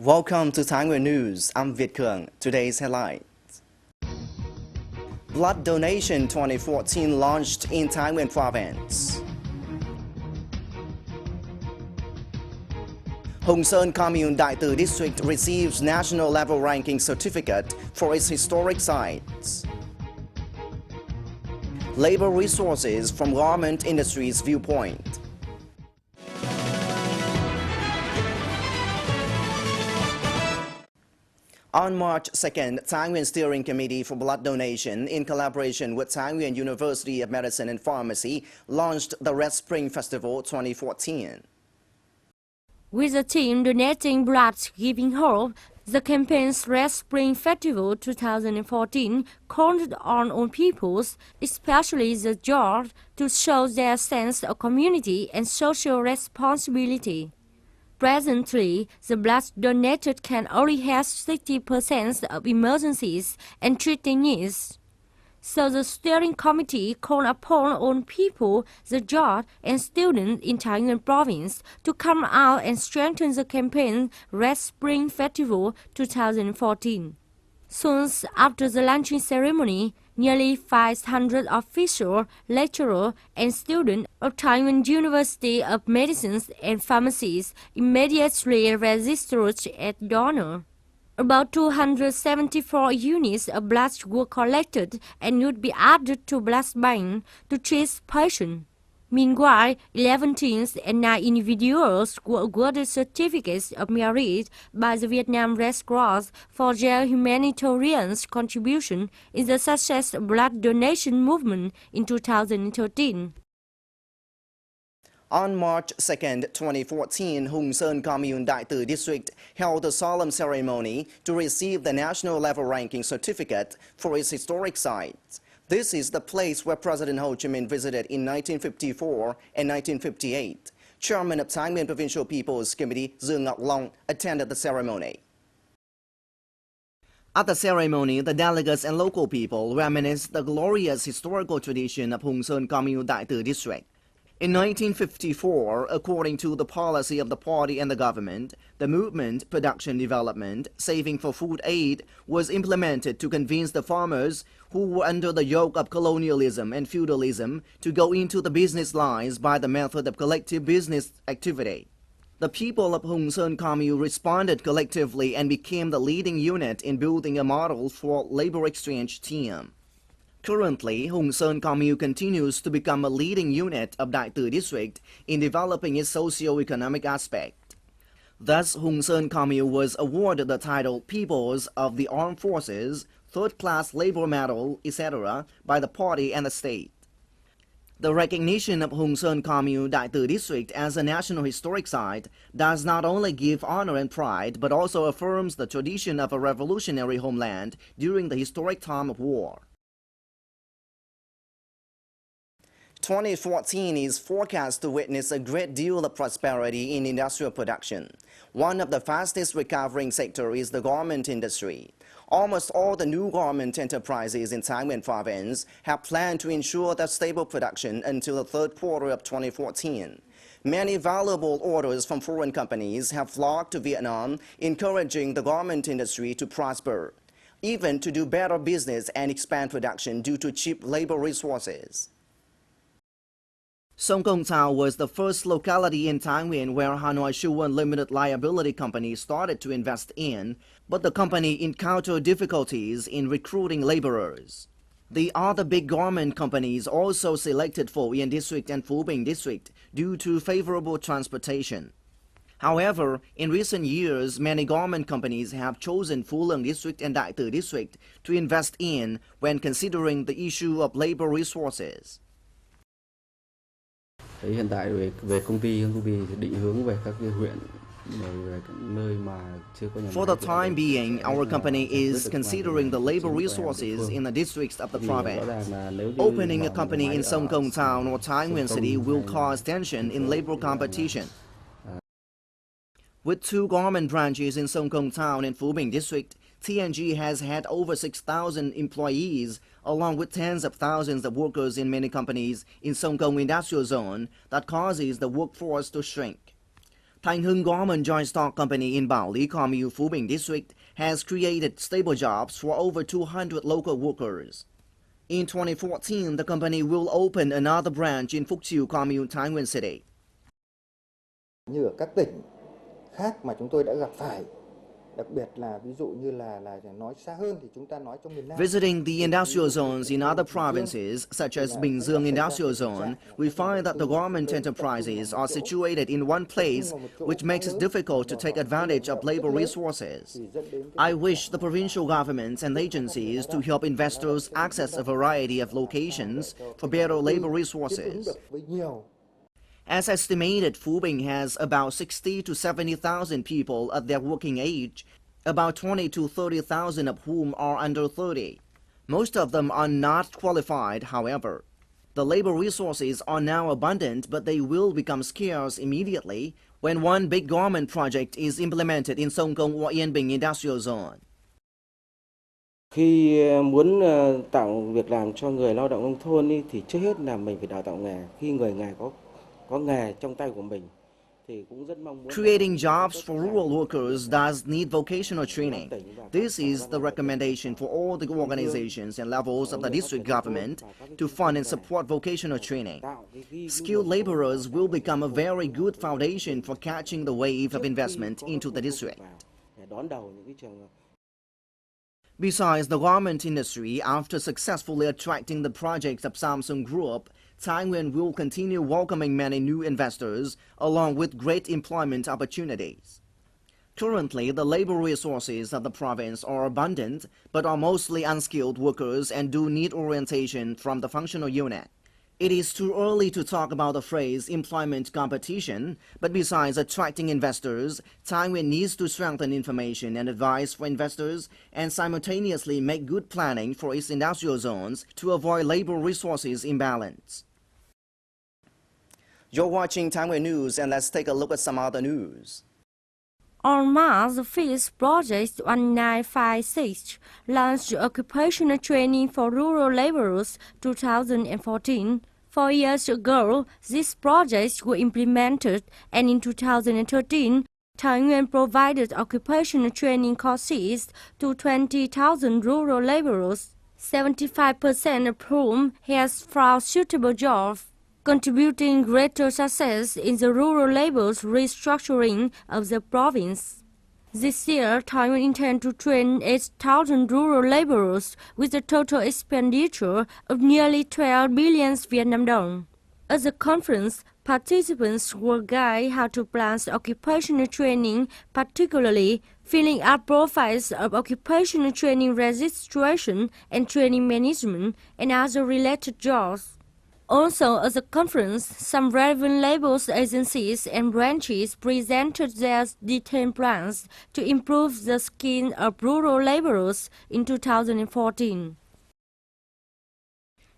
Welcome to Thái Nguyên News. I'm Việt Cường. Today's headlines. Blood donation 2014 launched in Thái Nguyên province. Hùng Sơn Commune Đại Từ District receives national level ranking certificate for its historic sites. Labor resources from garment industry's viewpoint. On March 2nd, Thái Nguyên Steering Committee for Blood Donation, in collaboration with Thái Nguyên University of Medicine and Pharmacy, launched the Red Spring Festival 2014. With the team donating blood, giving hope, the campaign's Red Spring Festival 2014 called on all peoples, especially the youth, to show their sense of community and social responsibility. Presently, the blood donated can only have 60% of emergencies and treating needs. So the steering committee called upon all people, the youth and students in Thái Nguyên province to come out and strengthen the campaign Red Spring Festival 2014. Soon after the launching ceremony, nearly 500 officials, lecturers, and students of Thái Nguyên University of Medicine and Pharmacies immediately registered as donors. About 274 units of blood were collected and would be added to blood bank to treat patients. Meanwhile, 11 teams and 9 individuals were awarded certificates of merit by the Vietnam Red Cross for their humanitarian contribution in the successful blood donation movement in 2013. On March 2nd, 2014, Hùng Sơn Commune Đại Từ District held a solemn ceremony to receive the national level ranking certificate for its historic sites. This is the place where President Ho Chi Minh visited in 1954 and 1958. Chairman of Thái Nguyên Provincial People's Committee, Dương Ngọc Long, attended the ceremony. At the ceremony, the delegates and local people reminisced the glorious historical tradition of Hùng Sơn Commune Đại Từ District. In 1954, according to the policy of the party and the government, the movement, production development, saving for food aid was implemented to convince the farmers who were under the yoke of colonialism and feudalism to go into the business lines by the method of collective business activity. The people of Hùng Sơn Commune responded collectively and became the leading unit in building a model for labor exchange team. Currently, Hùng Sơn Commune continues to become a leading unit of Đại Từ District in developing its socio-economic aspect. Thus, Hùng Sơn Commune was awarded the title Peoples of the Armed Forces, Third-Class Labor Medal, etc. by the party and the state. The recognition of Hùng Sơn Commune Đại Từ District as a national historic site does not only give honor and pride, but also affirms the tradition of a revolutionary homeland during the historic time of war. 2014 is forecast to witness a great deal of prosperity in industrial production. One of the fastest recovering sectors is the garment industry. Almost all the new garment enterprises in Thái Nguyên province have planned to ensure their stable production until the third quarter of 2014. Many valuable orders from foreign companies have flocked to Vietnam, encouraging the garment industry to prosper, even to do better business and expand production due to cheap labor resources. Sông Công Thao was the first locality in Thái Nguyên where Hanoi Shuan Limited Liability Company started to invest in, but the company encountered difficulties in recruiting laborers. The other big garment companies also selected Phổ Yên District and Phú Bình District due to favorable transportation. However, in recent years, many garment companies have chosen Phú Lương District and Đại Từ District to invest in when considering the issue of labor resources. Hiện tại về công ty định hướng về các cái huyện về các nơi mà chưa có nhà. For the time being, our company is considering the labor resources in the districts of the province. Opening a company in Sông Công Town or Thái Nguyên City will cause tension in labor competition. With 2 garment branches in Sông Công Town and Phú Bình District, TNG has had over 6,000 employees, along with tens of thousands of workers in many companies in Sông Công Industrial Zone that causes the workforce to shrink. Thanh Hưng Garment Joint Stock Company in Baoli Commune Phú Bình District has created stable jobs for over 200 local workers. In 2014, the company will open another branch in Phúc Chiu Commune, Thái Nguyên City. Như ở các tỉnh khác mà chúng tôi đã gặp phải, đặc biệt là ví dụ như là nói xa hơn thì chúng ta nói trong miền Nam. Visiting the industrial zones in other provinces, such as Bình Dương Industrial Zone, we find that the garment enterprises are situated in one place, which makes it difficult to take advantage of labor resources. I wish the provincial governments and agencies to help investors access a variety of locations for better labor resources. As estimated, Phú Bình has about 60 to 70,000 people at their working age, about 20 to 30,000 of whom are under 30. Most of them are not qualified, however. The labor resources are now abundant, but they will become scarce immediately when one big garment project is implemented in Sông Công or Yên Bình Industrial Zone. Khi muốn tạo việc làm cho người lao động nông thôn thì trước hết là mình phải đào tạo nghề. Khi người nghề có nghề trong tay của mình thì cũng rất mong muốn. Creating jobs for rural workers does need vocational training. This is the recommendation for all the organizations and levels of the district government to fund and support vocational training. Skilled laborers will become a very good foundation for catching the wave of investment into the district. Besides the garment industry, after successfully attracting the projects of Samsung Group, Thái Nguyên will continue welcoming many new investors along with great employment opportunities. Currently, the labor resources of the province are abundant but are mostly unskilled workers and do need orientation from the functional unit. It is too early to talk about the phrase employment competition, but besides attracting investors, Thái Nguyên needs to strengthen information and advice for investors and simultaneously make good planning for its industrial zones to avoid labor resources imbalance. You're watching Thái Nguyên News, and let's take a look at some other news. On March, the FIS Project 1956 launched occupational training for rural laborers 2014. 4 years ago, these projects were implemented, and in 2013, Thái Nguyên provided occupational training courses to 20,000 rural laborers, 75% of whom has found suitable jobs, contributing greater success in the rural labor's restructuring of the province. This year, Thái Nguyên intends to train 8,000 rural laborers with a total expenditure of nearly 12 billion Vietnam dong. At the conference, participants were guided how to plan occupational training, particularly filling up profiles of occupational training registration and training management and other related jobs. Also, at the conference, some relevant labor agencies and branches presented their detailed plans to improve the skills of rural laborers in 2014.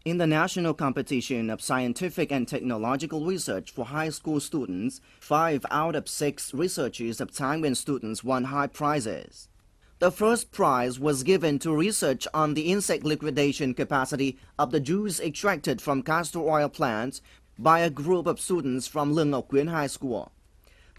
In the national competition of scientific and technological research for high school students, 5 out of 6 researchers of Thái Nguyên students won high prizes. The first prize was given to research on the insect liquidation capacity of the juice extracted from castor oil plants by a group of students from Lương Ngọc Quyến High School.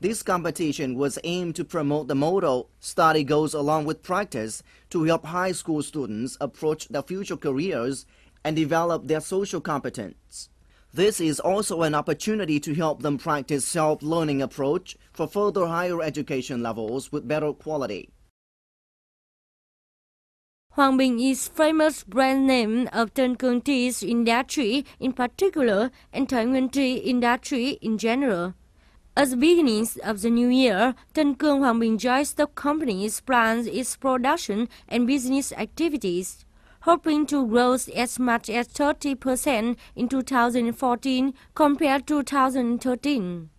This competition was aimed to promote the motto, "Study goes along with practice," to help high school students approach their future careers and develop their social competence. This is also an opportunity to help them practice self-learning approach for further higher education levels with better quality. Hoàng Bình is famous brand name of Tân Cương tea industry in particular and Thái Nguyên tea industry in general. At the beginning of the new year, Tân Cương Hoàng Bình Joint Stock Company plans its production and business activities, hoping to grow as much as 30% in 2014 compared to 2013.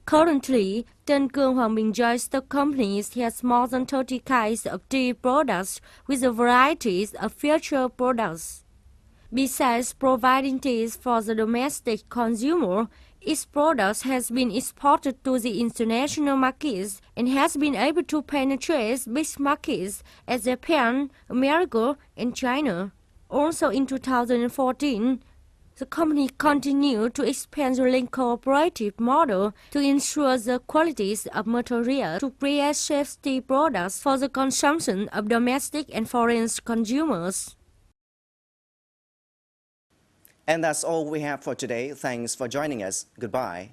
Currently, Tân Cương Hoàng Bình Joint Stock Company has more than 30 kinds of tea products with a variety of future products. Besides providing teas for the domestic consumer, its products has been exported to the international markets and has been able to penetrate big markets as Japan, America, and China. Also in 2014, The company continued to expand the link cooperative model to ensure the qualities of material to create safety products for the consumption of domestic and foreign consumers. And that's all we have for today. Thanks for joining us. Goodbye.